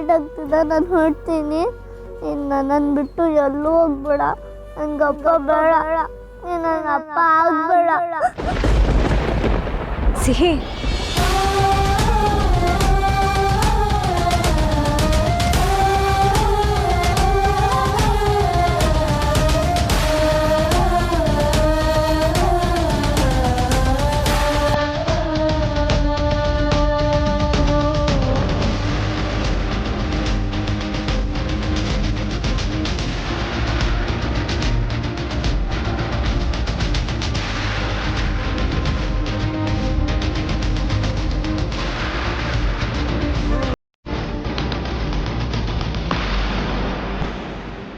Tight ಆಗ್ತಿದೆ, ನಾನು ಹೊರಡ್ತೀನಿ. ಇನ್ನು ನನ್ನನ್ನು ಬಿಟ್ಟು ಎಲ್ಲೂ ಹೋಗ್ಬೇಡ. ನನಗಪ್ಪ ಬೇಡ, ನನ್ನ ಅಪ್ಪ ಆಗ್ಬೇಡ. ಸಿಹಿ,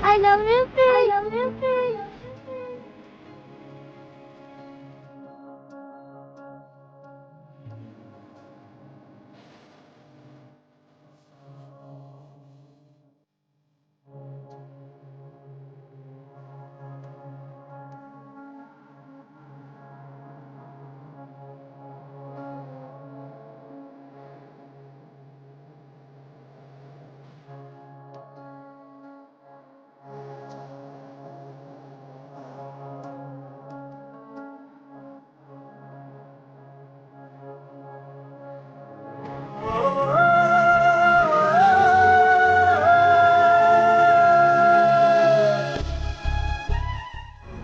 I love you, I love you.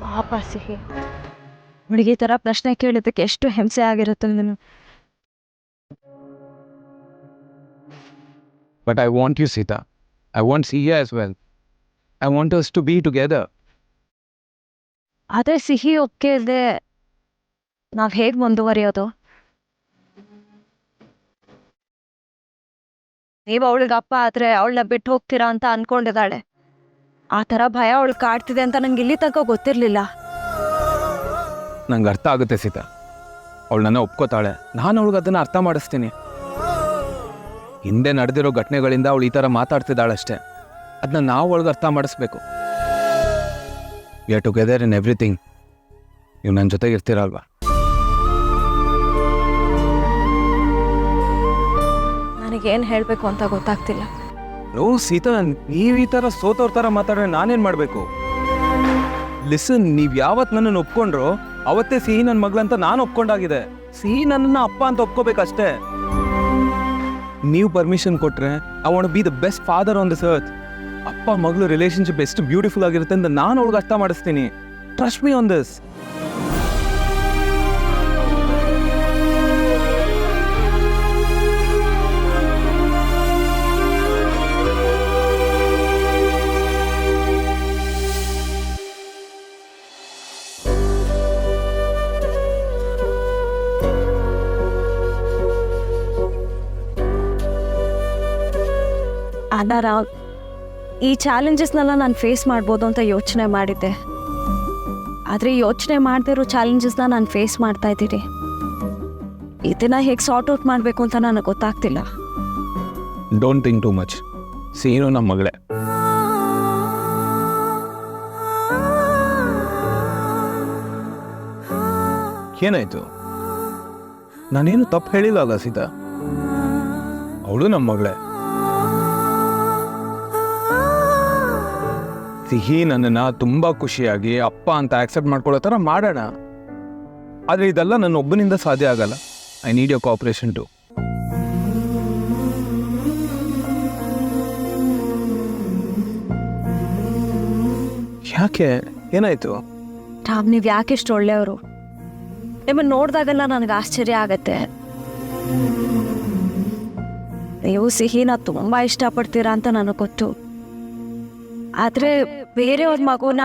ಪಾಪ ಸಿಹಿ, ಹುಡುಗಿ ಥರ ಪ್ರಶ್ನೆ ಕೇಳೋದಕ್ಕೆ ಎಷ್ಟು ಹಿಂಸೆ ಆಗಿರುತ್ತೆ ನೀನು. But I want you, Sita. I want Siya as well. I want us to be together. ಅದೇ ಸಿಹಿ ಒಪ್ಕೆ ಇಲ್ಲದೆ ನಾವು ಹೇಗೆ ಮುಂದುವರಿಯೋದು? ನೀವು ಅವಳಿಗೆ ಅಪ್ಪ ಆದರೆ ಅವಳನ್ನ ಬಿಟ್ಟು ಹೋಗ್ತೀರಾ ಅಂತ ಅನ್ಕೊಂಡಿದ್ದಾಳೆ. ಆ ಥರ ಭಯ ಅವಳು ಕಾಡ್ತಿದೆ ಅಂತ ನಂಗೆ ಇಲ್ಲಿ ತನಕ ಗೊತ್ತಿರಲಿಲ್ಲ. ನಂಗೆ ಅರ್ಥ ಆಗುತ್ತೆ ಸೀತಾ. ಅವಳು ನನ್ನ ಒಪ್ಕೋತಾಳೆ, ನಾನು ಅವಳಿಗೆ ಅದನ್ನು ಅರ್ಥ ಮಾಡಿಸ್ತೀನಿ. ಹಿಂದೆ ನಡೆದಿರೋ ಘಟನೆಗಳಿಂದ ಅವಳು ಈ ಥರ ಮಾತಾಡ್ತಿದ್ದಾಳಷ್ಟೇ. ಅದನ್ನ ನಾವು ಅವಳಿಗೆ ಅರ್ಥ ಮಾಡಿಸ್ಬೇಕು. We are together in everything. ನೀವು ನನ್ನ ಜೊತೆಗೆ ಇರ್ತೀರಲ್ವಾ? ನನಗೇನು ಹೇಳಬೇಕು ಅಂತ ಗೊತ್ತಾಗ್ತಿಲ್ಲ. ನೋ ಸೀತಾ, ನೀವು ಈ ಥರ ಸೋತವ್ರ ಥರ ಮಾತಾಡ್ರೆ ನಾನೇನು ಮಾಡಬೇಕು? ಲಿಸನ್, ನೀವು ಯಾವತ್ತು ನನ್ನನ್ನು ಒಪ್ಕೊಂಡ್ರೋ ಅವತ್ತೇ ಸಿಹಿ ನನ್ನ ಮಗಳಂತ ನಾನು ಒಪ್ಕೊಂಡಾಗಿದೆ. ಸಿಹಿ ನನ್ನನ್ನು ಅಪ್ಪ ಅಂತ ಒಪ್ಕೋಬೇಕಷ್ಟೇ. ನೀವು ಪರ್ಮಿಷನ್ ಕೊಟ್ರೆ I want B the best father on this earth. ಅಪ್ಪ ಮಗಳು ರಿಲೇಶನ್ಶಿಪ್ ಎಷ್ಟು ಬ್ಯೂಟಿಫುಲ್ ಆಗಿರುತ್ತೆ ಅಂತ ನಾನು ಅವಳಿಗೆ ಅರ್ಥ ಮಾಡಿಸ್ತೀನಿ. Trust me on this. ಅದಾರ ಈ ಚಾಲೆಂಜಸ್ನೆಲ್ಲ ನಾನು ಫೇಸ್ ಮಾಡ್ಬೋದು ಅಂತ ಯೋಚನೆ ಮಾಡಿದ್ದೆ. ಆದರೆ ಯೋಚನೆ ಮಾಡದಿರೋ ಚಾಲೆಂಜಸ್ನ ನಾನು ಫೇಸ್ ಮಾಡ್ತಾ ಇದ್ದೀನಿ. ಇದನ್ನು ಹೇಗೆ ಸಾರ್ಟ್ ಔಟ್ ಮಾಡಬೇಕು ಅಂತ ನನಗೆ ಗೊತ್ತಾಗ್ತಿಲ್ಲ. Don't think too much. ಸಿಹಿನೂ ನಮ್ಮ ಮಗಳೇ. ಏನಾಯ್ತು? ನಾನೇನು ತಪ್ಪು ಹೇಳಿಲ್ಲ ಸೀತಾ. ಅವಳು ನಮ್ಮ ಮಗಳೇ. ಸಿಹಿ ನನ್ನನ್ನು ತುಂಬ ಖುಷಿಯಾಗಿ ಅಪ್ಪ ಅಂತ ಆಕ್ಸೆಪ್ಟ್ ಮಾಡ್ಕೊಳ್ಳೋ ಥರ ಮಾಡೋಣ. ಆದರೆ ಇದೆಲ್ಲ ನನ್ನ ಒಬ್ಬನಿಂದ ಸಾಧ್ಯ ಆಗಲ್ಲ. I need your cooperation too. ಯಾಕೆ? ಏನಾಯ್ತು? ರಾಮ್, ನೀವು ಯಾಕೆಷ್ಟು ಒಳ್ಳೆಯವರು? ನಿಮ್ಮನ್ನು ನೋಡಿದಾಗೆಲ್ಲ ನನಗೆ ಆಶ್ಚರ್ಯ ಆಗತ್ತೆ. ನೀವು ಸಿಹಿನ ತುಂಬ ಇಷ್ಟಪಡ್ತೀರಾ ಅಂತ ನನಗೆ ಗೊತ್ತು. ಆದರೆ ಬೇರೆಯವ್ರ ಮಗುನ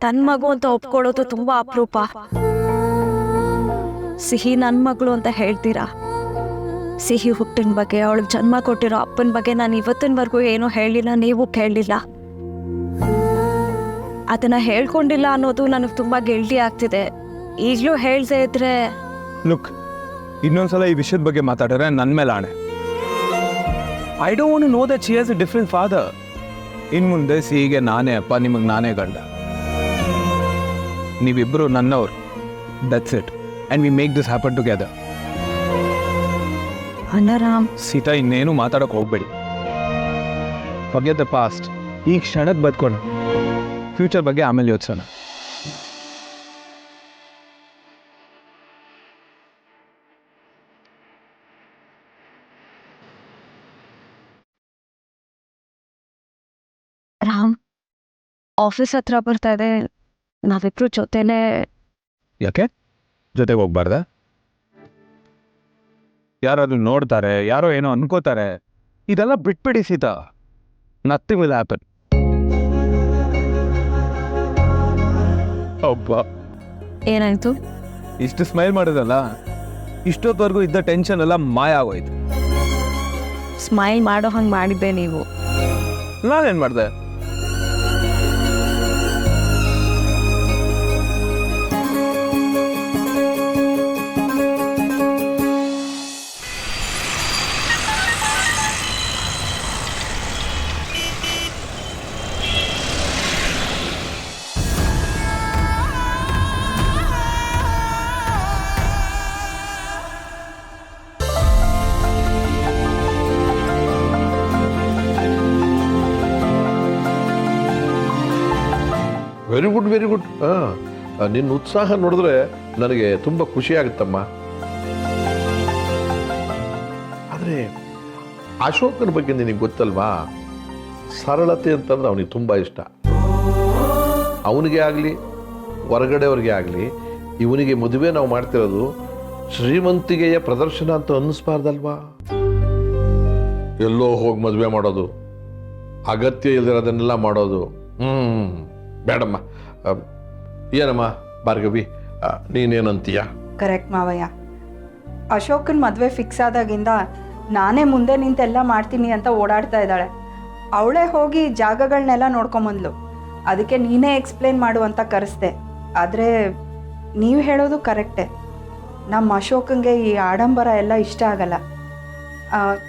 ತನ್ನ ಮಗು ಅಂತ ಒಪ್ಕೊಳ್ಳೋದು ತುಂಬ ಅಪರೂಪ. ಸಿಹಿ ನನ್ನ ಮಗಳು ಅಂತ ಹೇಳ್ತೀರಾ. ಸಿಹಿ ಹುಟ್ಟಿನ ಬಗ್ಗೆ, ಅವಳಿಗೆ ಜನ್ಮ ಕೊಟ್ಟಿರೋ ಅಪ್ಪನ ಬಗ್ಗೆ ನಾನು ಇವತ್ತಿನವರೆಗೂ ಏನೂ ಹೇಳಿಲ್ಲ, ನೀವು ಕೇಳಲಿಲ್ಲ. ಅದನ್ನು ಹೇಳ್ಕೊಂಡಿಲ್ಲ ಅನ್ನೋದು ನನಗೆ ತುಂಬ ಗಿಲ್ಟಿ ಆಗ್ತಿದೆ. ಈಗಲೂ ಹೇಳ್ದೇ ಇದ್ರೆ. ಲುಕ್, ಇನ್ನೊಂದ್ಸಲ ಈ ವಿಷಯದ ಬಗ್ಗೆ ಮಾತಾಡಿದ್ರೆ ನನ್ನ ಮೇಲೆ ಆಣೆ. I don't want to know that she has a different father. ಇನ್ನು ಮುಂದೆ ಸಿಹಿಗೆ ನಾನೇ ಅಪ್ಪ, ನಿಮಗೆ ನಾನೇ ಗಂಡ. ನೀವಿಬ್ಬರು ನನ್ನವ್ರು. That's it. And we make this happen together. ಅಲ್ಲ ರಾಮ್, ಸೀತಾ, ಇನ್ನೇನು ಮಾತಾಡೋಕೆ ಹೋಗ್ಬೇಡಿ. Forget the past. ಈ ಕ್ಷಣಕ್ಕೆ ಬದ್ಕೊಂಡು ಫ್ಯೂಚರ್ ಬಗ್ಗೆ ಆಮೇಲೆ ಯೋಚಿಸೋಣ. ರಾಮ್, ಆಫೀಸ್ ಹತ್ರ ಬರ್ತಾ ಇದೆ, ನಾವಿಬ್ರು ಜೊತೆಲೇ. ಯಾಕೆ ಜೊತೆಗೆ ಹೋಗ್ಬಾರ್ದ? ಯಾರಾದ್ರೂ ನೋಡ್ತಾರೆ, ಯಾರೋ ಏನೋ ಅನ್ಕೋತಾರೆ. ಇದೆಲ್ಲ ಬಿಟ್ಬಿಡಿ ಸೀತಾ. Nothing will happen. ಅಬ್ಬ, ಏನಾಯ್ತು? ಇಷ್ಟು ಸ್ಮೈಲ್ ಮಾಡೋದಲ್ಲ, ಇಷ್ಟೊತ್ತವರೆಗೂ ಇದ್ದ ಟೆನ್ಷನ್ ಎಲ್ಲ ಮಾಯ ಆಗೋಯ್ತು. ಸ್ಮೈಲ್ ಮಾಡೋ ಹಂಗೆ ಮಾಡಿದ್ದೆ ನೀವು. ನಾನೇನು ಮಾಡಿದೆ? Very good very good. ನಿನ್ನ ಉತ್ಸಾಹ ನೋಡಿದ್ರೆ ನನಗೆ ತುಂಬ ಖುಷಿ ಆಗುತ್ತಮ್ಮ. ಆದರೆ ಅಶೋಕನ ಬಗ್ಗೆ ನಿನಗೆ ಗೊತ್ತಲ್ವಾ, ಸರಳತೆ ಅಂತಂದ್ರೆ ಅವನಿಗೆ ತುಂಬ ಇಷ್ಟ. ಅವನಿಗೆ ಆಗಲಿ ಹೊರಗಡೆಯವ್ರಿಗೆ ಆಗಲಿ ಇವನಿಗೆ ಮದುವೆ ನಾವು ಮಾಡ್ತಿರೋದು ಶ್ರೀಮಂತಿಕೆಯ ಪ್ರದರ್ಶನ ಅಂತ ಅನ್ನಿಸ್ಬಾರ್ದಲ್ವಾ? ಎಲ್ಲೋ ಹೋಗಿ ಮದುವೆ ಮಾಡೋದು, ಅಗತ್ಯ ಇಲ್ಲದಿರೋದನ್ನೆಲ್ಲ ಮಾಡೋದು ಬೇಡಮ್ಮ. ಏನಮ್ಮ ಭಾರ್ಗವಿ, ನೀನೇನಂತೀಯ? ಕರೆಕ್ಟ್ ಮಾವಯ್ಯ. ಅಶೋಕನ ಮದುವೆ ಫಿಕ್ಸ್ ಆದಾಗಿಂದ ನಾನೇ ಮುಂದೆ ನಿಂತೆಲ್ಲ ಮಾಡ್ತೀನಿ ಅಂತ ಓಡಾಡ್ತಾ ಇದ್ದಾಳೆ. ಅವಳೇ ಹೋಗಿ ಜಾಗಗಳನ್ನೆಲ್ಲ ನೋಡ್ಕೊಂಬಂದ್ಲು. ಅದಕ್ಕೆ ನೀನೇ ಎಕ್ಸ್ಪ್ಲೇನ್ ಮಾಡು ಅಂತ ಕರೆಸ್ದೆ. ಆದರೆ ನೀವು ಹೇಳೋದು ಕರೆಕ್ಟೇ. ನಮ್ಮ ಅಶೋಕಂಗೆ ಈ ಆಡಂಬರ ಎಲ್ಲ ಇಷ್ಟ ಆಗಲ್ಲ.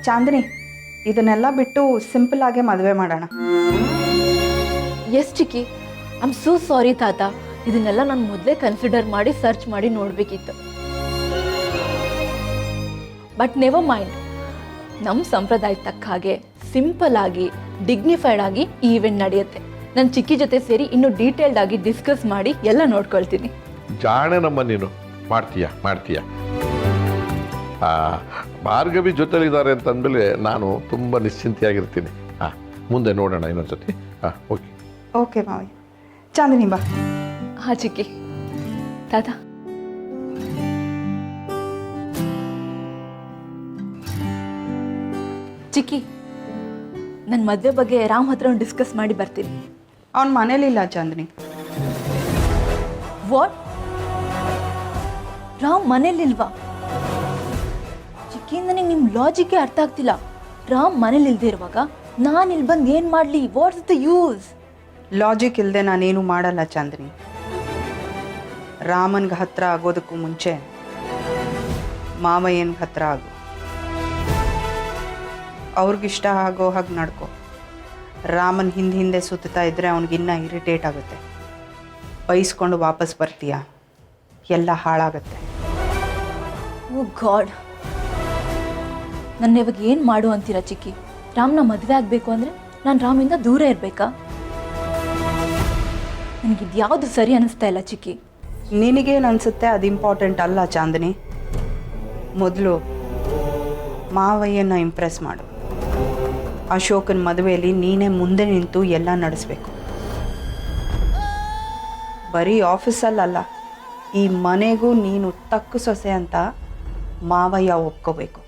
ಚಾಂದಿನಿ, ಇದನ್ನೆಲ್ಲ ಬಿಟ್ಟು ಸಿಂಪಲ್ ಆಗೇ ಮದುವೆ ಮಾಡೋಣ. ಎಸ್ ಚಿಕ್ಕಿ, ಐ ಆಮ್ ಸೋ ಸಾರಿ ತಾತ. ಇದನ್ನೆಲ್ಲ ನಾನು ಮೊದಲೇ ಕನ್ಸಿಡರ್ ಮಾಡಿ ಸರ್ಚ್ ಮಾಡಿ ನೋಡಬೇಕಿತ್ತು. ಬಟ್ ನೆವರ್ ಮೈಂಡ್, ನಮ್ಮ ಸಂಪ್ರದಾಯ ತಕ್ಕ ಹಾಗೆ ಸಿಂಪಲ್ ಆಗಿ ಡಿಗ್ನಿಫೈಡ್ ಆಗಿ ಈ ಈವೆಂಟ್ ನಡೆಯುತ್ತೆ. ನನ್ನ ಚಿಕ್ಕಿ ಜೊತೆ ಸೇರಿ ಇನ್ನೂ ಡೀಟೇಲ್ಡ್ ಆಗಿ ಡಿಸ್ಕಸ್ ಮಾಡಿ ಎಲ್ಲ ನೋಡ್ಕೊಳ್ತೀನಿ. ಜಾಣೆ ನಮ್ಮ ನೀನು, ಮಾಡ್ತೀಯ. ಭಾರ್ಗವಿ ಜೊತೆಲಿದ್ದಾರೆ ಅಂತಂದಮೇಲೆ ನಾನು ತುಂಬ ನಿಶ್ಚಿಂತೆಯಾಗಿರ್ತೀನಿ. ಮುಂದೆ ನೋಡೋಣ ಇನ್ನೊಂದ್ಸತಿ. ಓಕೆ ಓಕೆ ಮಾವಯ್ಯ. ಚಾಂದಿನಿ ಬಾ. ಹಾಂ ಚಿಕ್ಕಿ. ತಾತ, ಚಿಕ್ಕಿ, ನನ್ನ ಮದುವೆ ಬಗ್ಗೆ ರಾಮ್ ಹತ್ರ ಡಿಸ್ಕಸ್ ಮಾಡಿ ಬರ್ತೀನಿ. ಅವನ ಮನೇಲಿಲ್ಲ ಚಾಂದಿನಿ. ವಾಟ್? ರಾಮ್ ಮನೇಲಿಲ್ವಾ? ಚಿಕ್ಕಿ, ನನಗೆ ನಿಮ್ಮ ಲಾಜಿಕ್ಕೇ ಅರ್ಥ ಆಗ್ತಿಲ್ಲ. ರಾಮ್ ಮನೇಲಿ ಇಲ್ದೇ ಇರುವಾಗ ನಾನು ಇಲ್ಲಿ ಬಂದು ಏನು ಮಾಡಲಿ? What's the use? ಲಾಜಿಕ್ ಇಲ್ಲದೆ ನಾನೇನು ಮಾಡಲ್ಲ ಚಾಂದಿನಿ. ರಾಮನ್ಗೆ ಹತ್ರ ಆಗೋದಕ್ಕೂ ಮುಂಚೆ ಮಾವಯ್ಯನ್ಗೆ ಹತ್ರ ಆಗು. ಅವ್ರಿಗಿಷ್ಟ ಆಗೋ ಹಾಗೆ ನಡ್ಕೊ. ರಾಮನ್ ಹಿಂದೆ ಸುತ್ತಾ ಇದ್ದರೆ ಅವನಿಗಿನ್ನ ಇರಿಟೇಟ್ ಆಗುತ್ತೆ. ಬೈಸ್ಕೊಂಡು ವಾಪಸ್ ಬರ್ತೀಯ, ಎಲ್ಲ ಹಾಳಾಗತ್ತೆ. ಓ ಗಾಡ್, ನನ್ನ ಇವಾಗ ಏನು ಮಾಡು ಅಂತೀರಾ ಚಿಕ್ಕಿ? ರಾಮ್ನ ಮದುವೆ ಆಗಬೇಕು ಅಂದರೆ ನಾನು ರಾಮಿಂದ ದೂರ ಇರಬೇಕಾ? ನನಗಿದ್ಯಾವುದು ಸರಿ ಅನ್ನಿಸ್ತಾ ಇಲ್ಲ ಚಿಕ್ಕಿ. ನಿನಗೇನು ಅನಿಸುತ್ತೆ ಅದು ಇಂಪಾರ್ಟೆಂಟ್ ಅಲ್ಲ ಚಾಂದಿನಿ. ಮೊದಲು ಮಾವಯ್ಯನ ಇಂಪ್ರೆಸ್ ಮಾಡು. ಅಶೋಕನ ಮದುವೆಯಲ್ಲಿ ನೀನೇ ಮುಂದೆ ನಿಂತು ಎಲ್ಲ ನಡೆಸಬೇಕು. ಬರೀ ಆಫೀಸಲ್ಲಲ್ಲ, ಈ ಮನೆಗೂ ನೀನು ತಕ್ಕ ಸೊಸೆ ಅಂತ ಮಾವಯ್ಯ ಒಪ್ಕೋಬೇಕು.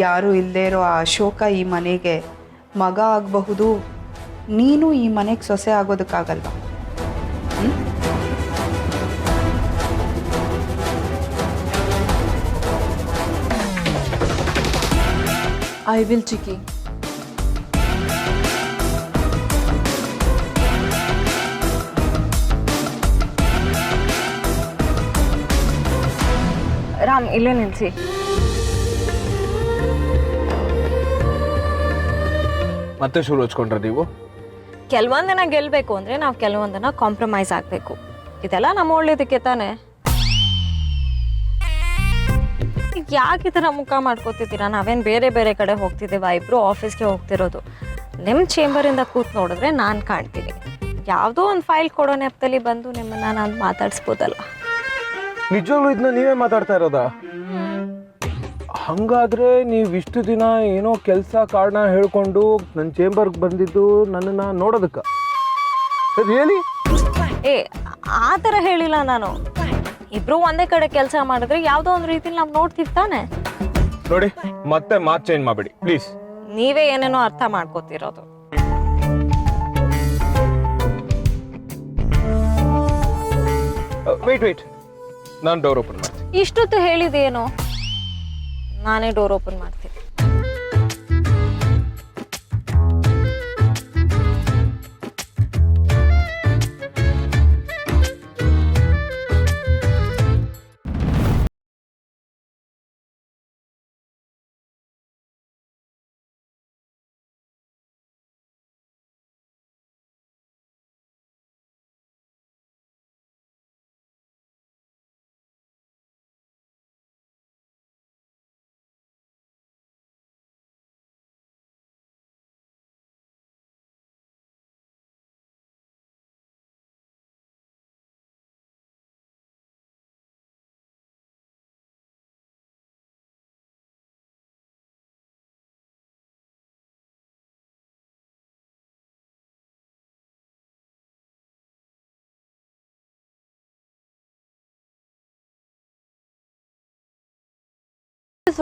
ಯಾರೂ ಇಲ್ಲದೇ ಇರೋ ಆ ಅಶೋಕ ಈ ಮನೆಗೆ ಮಗ ಆಗಬಹುದು, ನೀನು ಈ ಮನೆಗೆ ಸೊಸೆ ಆಗೋದಕ್ಕಾಗಲ್ವಾ? ಐ ವಿಲ್ ಚಿಕ್ಕಿ. ರಾಮ್, ಇಲ್ಲೇ ನಿಲ್ಲಿಸಿ. ಮತ್ತೆ ಶುರು ಹಚ್ಕೊಂಡ್ರೆ ನೀವು? ಕೆಲವೊಂದನ್ನ ಗೆಲ್ಲಬೇಕು ಅಂದರೆ ನಾವು ಕೆಲವೊಂದನ್ನ ಕಾಂಪ್ರಮೈಸ್ ಆಗಬೇಕು. ಇದೆಲ್ಲ ನಮ್ಮ ಒಳ್ಳೇದಕ್ಕೆ ತಾನೆ. ಯಾಕೆ ಈ ಥರ ಮುಖ ಮಾಡ್ಕೋತಿದ್ದೀರಾ? ನಾವೇನು ಬೇರೆ ಬೇರೆ ಕಡೆ ಹೋಗ್ತಿದ್ದೀವ? ಇಬ್ಬರು ಆಫೀಸ್ಗೆ ಹೋಗ್ತಿರೋದು. ನಿಮ್ಮ ಚೇಂಬರಿಂದ ಕೂತ್ ನೋಡಿದ್ರೆ ನಾನು ಕಾಣ್ತೀನಿ. ಯಾವುದೋ ಒಂದು ಫೈಲ್ ಕೊಡೋ ನೆಪದಲ್ಲಿ ಬಂದು ನಿಮ್ಮನ್ನು ನಾನು ಮಾತಾಡಿಸ್ಬೋದಲ್ಲ. ನಿಜವಾಗ್ಲೂ ಇದನ್ನ ನೀವೇ ಮಾತಾಡ್ತಾ ಇರೋದಾ? ಹಂಗಾದ್ರೆ ನೀವು ಇಷ್ಟು ದಿನ ಏನೋ ಕೆಲಸ ಕಾರಣ ಹೇಳ್ಕೊಂಡು ನನ್ನ ಚೇಂಬರ್ಗೆ ಬಂದಿದ್ದು ನನ್ನನ್ನು ನೋಡೋದಕ್ಕೆ? ರಿಯಲಿ? ಏ, ಆ ಥರ ಹೇಳಿಲ್ಲ ನಾನು. ಇಬ್ರು ಒಂದೇ ಕಡೆ ಕೆಲಸ ಮಾಡಿದ್ರೆ ಯಾವುದೋ ಒಂದು ರೀತಿಲಿ ನಾವು ನೋಡ್ತೀವಿ ತಾನೆ. ನೋಡಿ, ಮತ್ತೆ ಮಾತು ಚೇಂಜ್ ಮಾಡಬೇಡಿ ಪ್ಲೀಸ್. ನೀವೇ ಏನೇನೋ ಅರ್ಥ ಮಾಡ್ಕೋತಿರೋದು. ವೇಟ್, ನಾನು ಡೋರ್ ಓಪನ್ ಮಾಡ್ತೀನಿ. ಇಷ್ಟೊತ್ತು ಹೇಳಿದೇನೋ, ನಾನೇ ಡೋರ್ ಓಪನ್ ಮಾಡ್ತೀನಿ.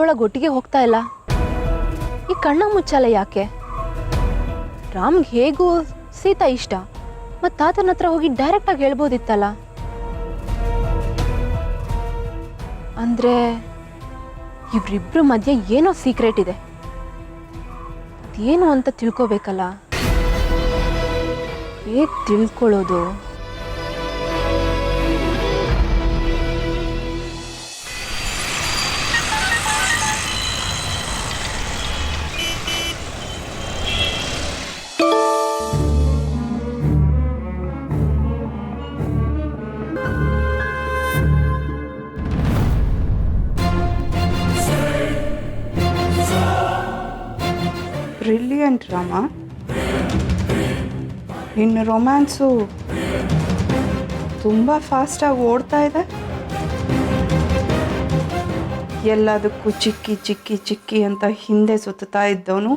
ಒಳಗೆ ಒಟ್ಟಿಗೆ ಹೋಗ್ತಾ ಇಲ್ಲ. ಈ ಕಣ್ಣ ಮುಚ್ಚಾಲ ಯಾಕೆ? ರಾಮ್ಗೆ ಹೇಗೂ ಸೀತಾ ಇಷ್ಟ, ಮತ್ತು ತಾತನ ಹತ್ರ ಹೋಗಿ ಡೈರೆಕ್ಟಾಗಿ ಹೇಳ್ಬೋದಿತ್ತಲ್ಲ. ಅಂದರೆ ಇವ್ರಿಬ್ರ ಮಧ್ಯೆ ಏನೋ ಸೀಕ್ರೆಟ್ ಇದೆ. ಅದೇನು ಅಂತ ತಿಳ್ಕೊಬೇಕಲ್ಲ. ಹೇಗೆ ತಿಳ್ಕೊಳ್ಳೋದು? ಬ್ರಿಲಿಯಂಟ್ ರಾಮ, ನಿನ್ನ ರೊಮ್ಯಾನ್ಸು ತುಂಬ ಫಾಸ್ಟಾಗಿ ಓಡ್ತಾ ಇದೆ. ಎಲ್ಲದಕ್ಕೂ ಚಿಕ್ಕಿ ಚಿಕ್ಕಿ ಚಿಕ್ಕಿ ಅಂತ ಹಿಂದೆ ಸುತ್ತಾ ಇದ್ದವನು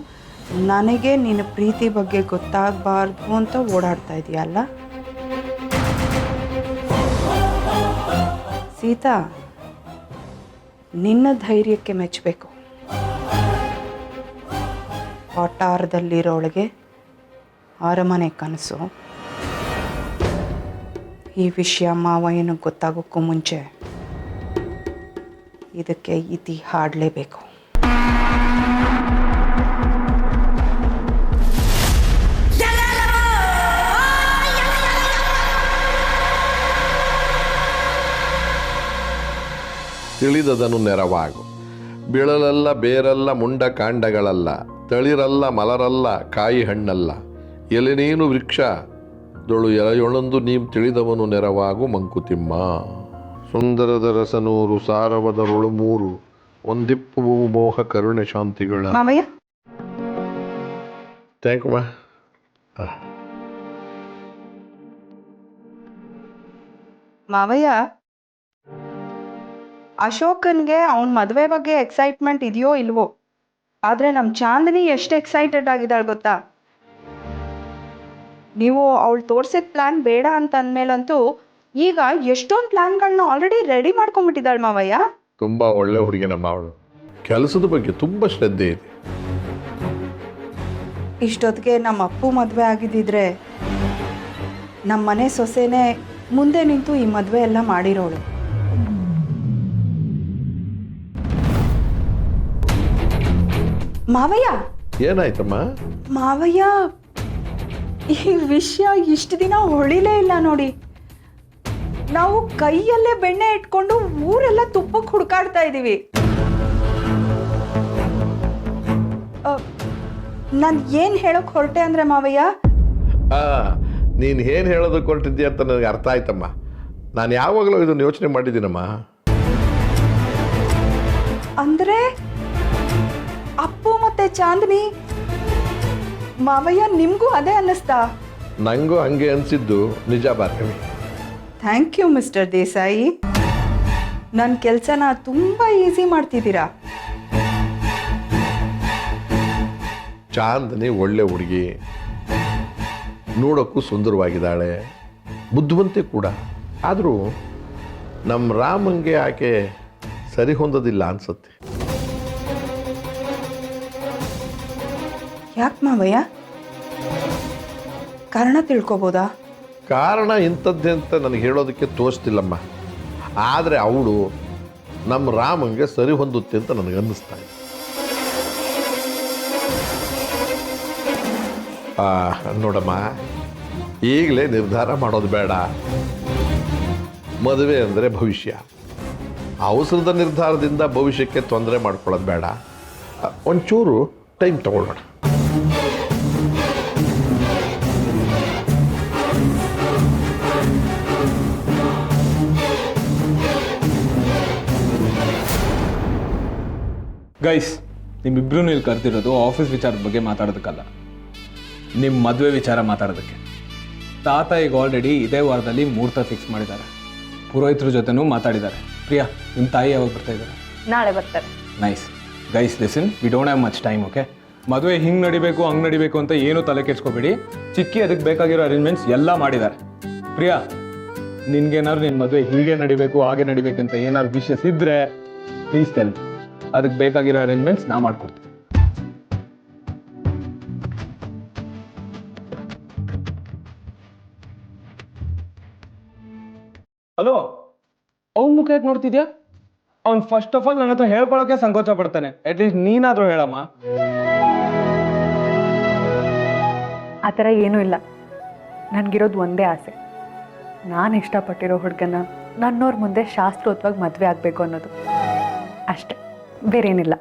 ನನಗೆ ನಿನ್ನ ಪ್ರೀತಿ ಬಗ್ಗೆ ಗೊತ್ತಾಗಬಾರ್ದು ಅಂತ ಓಡಾಡ್ತಾ ಇದೆಯಲ್ಲ. ಸೀತಾ, ನಿನ್ನ ಧೈರ್ಯಕ್ಕೆ ಮೆಚ್ಚಬೇಕು. ವಟಾರದಲ್ಲಿರೋಳಿಗೆ ಅರಮನೆ ಕನಸು. ಈ ವಿಷಯ ಮಾವಯ್ಯನ ಗೊತ್ತಾಗೋಕ್ಕೂ ಮುಂಚೆ ಇದಕ್ಕೆ ಇತಿ ಹಾಡಲೇಬೇಕು. ತಿಳಿದದನು ನೆರವಾಗು. ಬಿಳಲಲ್ಲ ಬೇರಲ್ಲ ಮುಂಡ ಕಾಂಡಗಳಲ್ಲ, ತಳಿರಲ್ಲ ಮಲರಲ್ಲ ಕಾಯಿ ಹಣ್ಣಲ್ಲ, ಎಲೆ ನೀನು ವೃಕ್ಷ ದೊಳು ಎಲೆಯೊಳೊಂದು ನೀಂ ತಿಳಿದವನು ನೆರವಾಗು ಮಂಕುತಿಮ್ಮ. ಸುಂದರದ ರಸನೂರು ಸಾರವದರುಳು ಮೂರು, ಒಂದಿಪ್ಪು ಮೋಹ ಕರುಣೆ ಶಾಂತಿಗಳ. ಮಾವಯ್ಯ, ಥ್ಯಾಂಕ್ ಯು ಮಾ. ಮಾವಯ್ಯ, ಅಶೋಕನ್ಗೆ ಅವನ ಮದುವೆ ಬಗ್ಗೆ ಎಕ್ಸೈಟ್ಮೆಂಟ್ ಇದೆಯೋ ಇಲ್ವೋ, ಆದರೆ ನಮ್ಮ ಚಾಂದಿನಿ ಎಷ್ಟು ಎಕ್ಸೈಟೆಡ್ ಆಗಿದ್ದಾಳೆ ಗೊತ್ತಾ? ನೀವು ಅವಳು ತೋರಿಸಿದ ಪ್ಲ್ಯಾನ್ ಬೇಡ ಅಂತ ಅಂದಮೇಲಂತೂ ಈಗ ಎಷ್ಟೊಂದು ಪ್ಲ್ಯಾನ್ಗಳನ್ನ ಆಲ್ರೆಡಿ ರೆಡಿ ಮಾಡ್ಕೊಂಡ್ಬಿಟ್ಟಿದ್ದಾಳೆ ಮಾವಯ್ಯ. ತುಂಬ ಒಳ್ಳೆ ಹುಡುಗಿ ನಮ್ಮ ಅವಳು. ಕೆಲಸದ ಬಗ್ಗೆ ತುಂಬ ಶ್ರದ್ಧೆ ಇದೆ. ಇಷ್ಟೊತ್ತಿಗೆ ನಮ್ಮ ಅಪ್ಪು ಮದುವೆ ಆಗಿದ್ದಿದ್ರೆ ನಮ್ಮ ಮನೆ ಸೊಸೆನೇ ಮುಂದೆ ನಿಂತು ಈ ಮದುವೆ ಎಲ್ಲ ಮಾಡಿರೋಳು. ಮಾವಯ್ಯ, ಏನಾಯ್ತಮ್ಮ? ಮಾವಯ್ಯ, ಈ ವಿಷಯ ಇಷ್ಟು ದಿನ ಹೊಳಿಲೇ ಇಲ್ಲ ನೋಡಿ. ನಾವು ಕೈಯಲ್ಲೇ ಬೆಣ್ಣೆ ಇಟ್ಕೊಂಡು ಊರೆಲ್ಲ ತುಪ್ಪಕ್ಕೆ ಹುಡುಕಾಡ್ತಾ ಇದ್ದೀವಿ. ನಾನು ಏನು ಹೇಳೋಕೆ ಹೊರಟೆ ಅಂದರೆ ಮಾವಯ್ಯ, ನೀನು ಏನು ಹೇಳೋದಕ್ಕೆ ಹೊರಟಿದ್ದೀಯ ಅಂತ ನನಗೆ ಅರ್ಥ ಆಯ್ತಮ್ಮ. ನಾನು ಯಾವಾಗಲೂ ಇದನ್ನು ಯೋಚನೆ ಮಾಡಿದ್ದೀನಮ್ಮ. ಅಂದರೆ ಅಪ್ಪು ಮತ್ತೆ ಚಾಂದಿನಿ ಮಾವಯ್ಯ ನಿಮಗೂ ಅದೇ ಅನ್ನಿಸ್ತಾ? ನನಗೂ ಹಂಗೆ ಅನಿಸಿದ್ದು ನಿಜ Bhargavi. Thank you mister Desai. ನನ್ನ ಕೆಲಸನ ತುಂಬ ಈಸಿ ಮಾಡ್ತಿದ್ದೀರಾ. ಚಾಂದನಿ ಒಳ್ಳೆ ಹುಡುಗಿ, ನೋಡೋಕ್ಕೂ ಸುಂದರವಾಗಿದ್ದಾಳೆ, ಬುದ್ಧಿವಂತೆ ಕೂಡ. ಆದರೂ ನಮ್ಮ ರಾಮಂಗೆ ಆಕೆ ಸರಿ ಹೊಂದೋದಿಲ್ಲ ಅನ್ಸುತ್ತೆ. ಯಾಕೆ ಮಾವಯ್ಯ? ಕಾರಣ ತಿಳ್ಕೊಬೋದಾ? ಕಾರಣ ಇಂಥದ್ದೇ ಅಂತ ನನಗೆ ಹೇಳೋದಕ್ಕೆ ತೋರಿಸ್ತಿಲ್ಲಮ್ಮ. ಆದರೆ ಅವಳು ನಮ್ಮ ರಾಮಂಗೆ ಸರಿ ಹೊಂದುತ್ತೆ ಅಂತ ನನಗೆ ಅನ್ನಿಸ್ತಾ ಇದೆ. ನೋಡಮ್ಮ, ಈಗಲೇ ನಿರ್ಧಾರ ಮಾಡೋದು ಬೇಡ. ಮದುವೆ ಅಂದರೆ ಭವಿಷ್ಯ. ಅವಸರದ ನಿರ್ಧಾರದಿಂದ ಭವಿಷ್ಯಕ್ಕೆ ತೊಂದರೆ ಮಾಡ್ಕೊಳ್ಳೋದು ಬೇಡ. ಒಂಚೂರು ಟೈಮ್ ತಗೊಳ್ಳೋಣ. ಗೈಸ್, ನಿಮ್ಮಿಬ್ರು ಇಲ್ಲಿ ಕರೆದಿರೋದು ಆಫೀಸ್ ವಿಚಾರದ ಬಗ್ಗೆ ಮಾತಾಡೋದಕ್ಕಲ್ಲ, ನಿಮ್ಮ ಮದುವೆ ವಿಚಾರ ಮಾತಾಡೋದಕ್ಕೆ. ತಾತ ಈಗ ಆಲ್ರೆಡಿ ಇದೇ ವಾರದಲ್ಲಿ ಮುಹೂರ್ತ ಫಿಕ್ಸ್ ಮಾಡಿದ್ದಾರೆ. ಪುರೋಹಿತರ ಜೊತೆನೂ ಮಾತಾಡಿದ್ದಾರೆ. ಪ್ರಿಯಾ, ನಿಮ್ಮ ತಾಯಿ ಯಾವಾಗ ಬರ್ತಾ ಇದ್ದಾರೆ? ನಾಳೆ ಬರ್ತಾರೆ. Nice. Guys listen, we don't have much time. Okay, ಮದುವೆ ಹಿಂಗೆ ನಡಿಬೇಕು ಹಂಗೆ ನಡಿಬೇಕು ಅಂತ ಏನೂ ತಲೆ ಕೆಡ್ಸ್ಕೊಬೇಡಿ. ಚಿಕ್ಕಿ ಅದಕ್ಕೆ ಬೇಕಾಗಿರೋ ಅರೇಂಜ್ಮೆಂಟ್ಸ್ ಎಲ್ಲ ಮಾಡಿದ್ದಾರೆ. ಪ್ರಿಯಾ, ನಿನ್ಗೇನಾದ್ರು ನಿನ್ನ ಮದುವೆ ಹೀಗೆ ನಡಿಬೇಕು ಹಾಗೆ ನಡಿಬೇಕು ಅಂತ ಏನಾದ್ರು ವಿಷಯಸ್ ಇದ್ದರೆ ಪ್ಲೀಸ್ ಟೆಲ್. ಅದಕ್ಕೆ ಬೇಕಾಗಿರೋ ಅರೇಂಜ್ಮೆಂಟ್ಸ್ ನಾವು ಮಾಡ್ಕೊಡ್ತೀವಿ. ಹಲೋ, ಅವ್ನ ಮುಖ ಯಾಕೆ ನೋಡ್ತಿದ್ಯಾ? ಅವ್ನು ಫಸ್ಟ್ ಆಫ್ ಆಲ್ ನನ್ನ ಹತ್ರ ಹೇಳ್ಕೊಳಕ್ಕೆ ಸಂಕೋಚ ಪಡ್ತಾನೆ. ಅಟ್ಲೀಸ್ಟ್ ನೀನಾದ್ರೂ ಹೇಳಮ್ಮ. ಆ ಥರ ಏನೂ ಇಲ್ಲ. ನನಗಿರೋದು ಒಂದೇ ಆಸೆ, ನಾನು ಇಷ್ಟಪಟ್ಟಿರೋ ಹುಡುಗನ ನನ್ನವ್ರ ಮುಂದೆ ಶಾಸ್ತ್ರೋತ್ವಾಗಿ ಮದುವೆ ಆಗಬೇಕು ಅನ್ನೋದು ಅಷ್ಟೆ, ಬೇರೇನಿಲ್ಲ.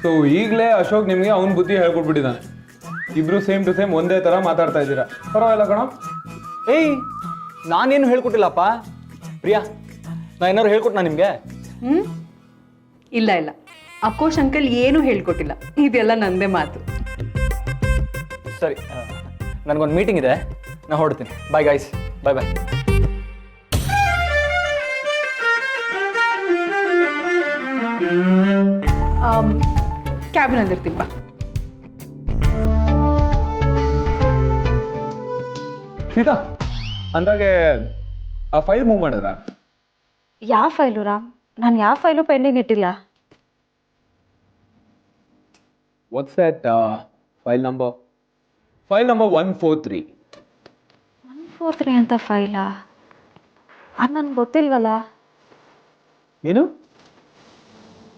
ಸೊ ಈಗಲೇ ಅಶೋಕ್ ನಿಮಗೆ ಅವ್ನ ಬುದ್ಧಿ ಹೇಳ್ಕೊಟ್ಬಿಟ್ಟಿದ್ದಾನೆ. ಇಬ್ರು ಸೇಮ್ ಟು ಸೇಮ್ ಒಂದೇ ಥರ ಮಾತಾಡ್ತಾ ಇದ್ದೀರಾ. ಪರವಾಗಿಲ್ಲ ಕಣ. ಏಯ್, ನಾನೇನು ಹೇಳ್ಕೊಟ್ಟಿಲ್ಲಪ್ಪ. ಪ್ರಿಯಾ, ನಾ ಏನಾದ್ರು ಹೇಳ್ಕೊಟ್ನಾ ನಿಮಗೆ? ಇಲ್ಲ ಇಲ್ಲ, ಅಕೋಶ್ ಅಂಕಲ್ ಏನೂ ಹೇಳ್ಕೊಟ್ಟಿಲ್ಲ. ಇದೆಲ್ಲ ನಂದೇ ಮಾತು. ಸರಿ, ನನಗೊಂದು ಮೀಟಿಂಗ್ ಇದೆ, ನಾ ಹೊರಡ್ತೀನಿ. ಬಾಯ್ ಗೈಸ್, ಬಾಯ್ ಬಾಯ್. ಕ್ಯಾಬಿನಲ್ಲಿರ್ತೀನಿ ಬಾ. ಸೀತಾ, ಅಂದಾಗೆ ಆ ಫೈಲ್ ಮೂವ್ ಮಾಡಿದ್ರ? ಯಾವ ಫೈಲು ರಾಮ್? ನಾನು ಯಾವ ಫೈಲು ಪೆಂಡಿಂಗ್ ಇಟ್ಟಿಲ್ಲ. What's that file number? File number 143. 143 ಅಂತ ಫೈಲಾ? ಅದು ನನಗೆ ಗೊತ್ತಿಲ್ವಲ್ಲ. ಏನು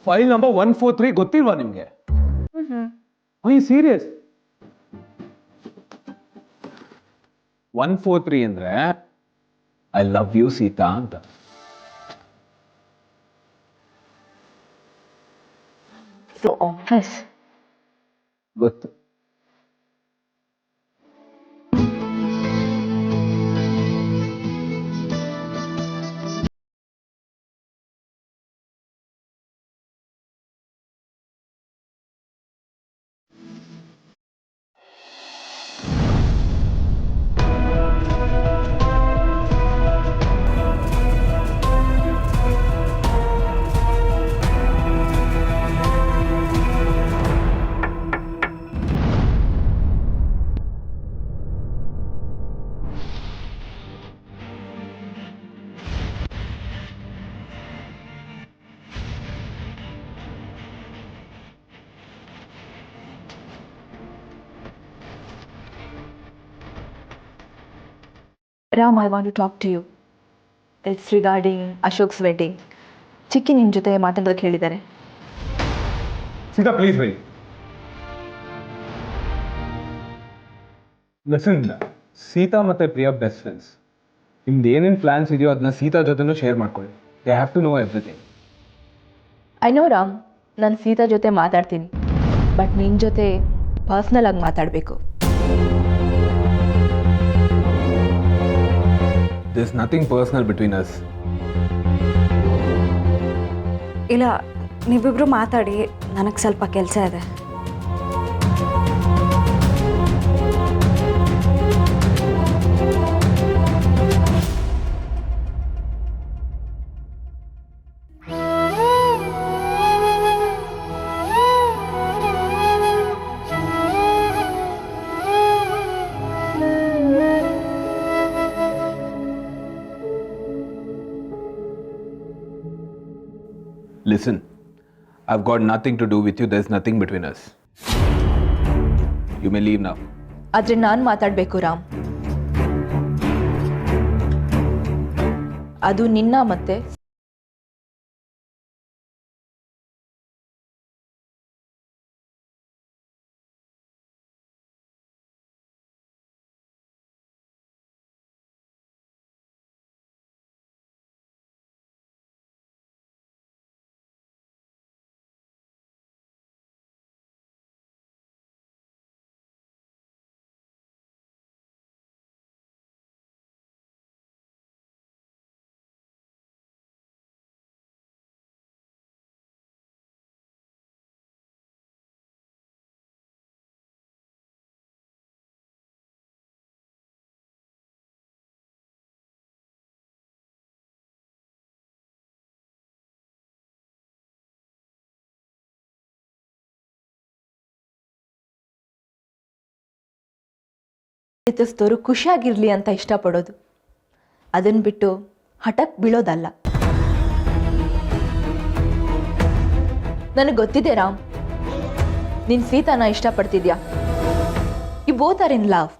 ಫೈಲ್ ನಂಬರ್ 143 ಗೊತ್ತಿಲ್ವಾ ನಿಮಗೆ? I serious? 143 ಅಂದ್ರೆ ಐ ಲವ್ ಯು ಸೀತಾ ಅಂತ. ಇದು ಆಫೀಸ್ ಗೊತ್ತು. Ram, I want to talk to you. It's regarding Ashok's wedding. ಚಿಕ್ಕಿ ನಿಮ್ಮ ಜೊತೆ ಮಾತಾಡೋದಕ್ಕೆ ಹೇಳಿದ್ದಾರೆ. Sita, please bye. Listen, Sita ಮತ್ತೆ ಪ್ರಿಯಾ ಬೆಸ್ಟ್ ಫ್ರೆಂಡ್ಸ್. ನಿಮ್ದು ಏನೇನು ಪ್ಲಾನ್ಸ್ ಇದೆಯೋ ಅದನ್ನ ಸೀತಾ ಜೊತೆನೂ ಶೇರ್ ಮಾಡ್ಕೊಳ್ಳಿ. They have to know everything. I know Ram, ನಾನು ಸೀತಾ ಜೊತೆ ಮಾತಾಡ್ತೀನಿ, ಬಟ್ ನಿನ್ನ ಜೊತೆ ಪರ್ಸ್ನಲ್ ಆಗಿ ಮಾತಾಡಬೇಕು. There's nothing personal between us. ಇಲ್ಲ, ನೀವಿಬ್ರು ಮಾತಾಡಿ, ನನಗೆ ಸ್ವಲ್ಪ ಕೆಲಸ ಇದೆ. Listen, I've got nothing to do with you. There's nothing between us. You may leave now. ಆದರೆ ನಾನು ಮಾತಾಡಬೇಕು ರಾಮ್. ಅದು ನಿನ್ನ ಮತ್ತೆ ಪ್ರೀತಿಸಿದವರು ಖುಷಿಯಾಗಿರಲಿ ಅಂತ ಇಷ್ಟಪಡೋದು. ಅದನ್ನು ಬಿಟ್ಟು ಹಠಕ್ಕೆ ಬೀಳೋದಲ್ಲ. ನನಗೆ ಗೊತ್ತಿದೆ ರಾಮ್, ನೀನು ಸೀತಾನ ಇಷ್ಟಪಡ್ತಿದ್ಯಾ. You both are in love.